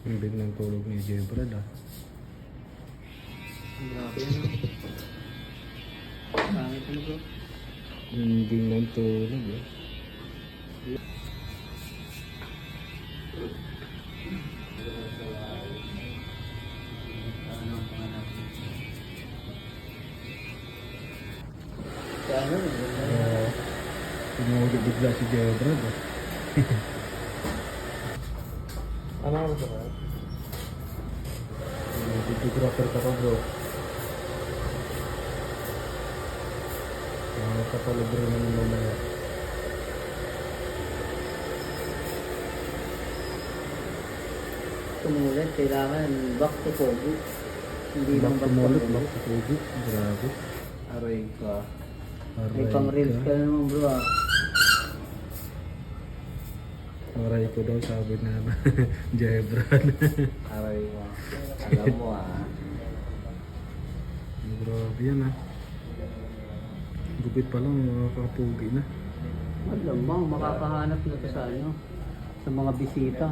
Ang biglang tulog ni Jebrad ah. Grabe yan. Pangit ano bro? Ang biglang tulog eh. Kaya ano? Tumulog bigla si Jebrad ah. Ano ako sa kaya? Videographer ka pa bro. Kapalibre naman mamaya. Tumulit, kailangan back to Pogo. Hindi lang back to Tumulit, Pogo. back to Pogo. Grabe. Aray ka. May Aray pang reels ka. ka na naman bro ah. Aray ko daw sabi na Jebrad. Aray mo. Alam mo ah. Grabe yan ah. Gupit pa lang, makakapugi na. Malamang makakahanap na to sa ano. Sa mga bisita.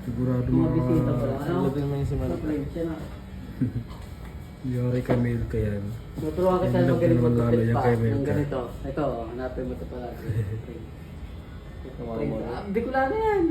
Sigurado Mga bisita pa lang. Ano? Sabi mo yung si Sa Manila. plane siya na. Yari ka mail ka yan. Tuturuan kita Ang magaling lalo magkupit yan pa. kay Ng Melka. ganito. Ito, hanapin mo ito pala. Tumawa mo. Bicolano yan.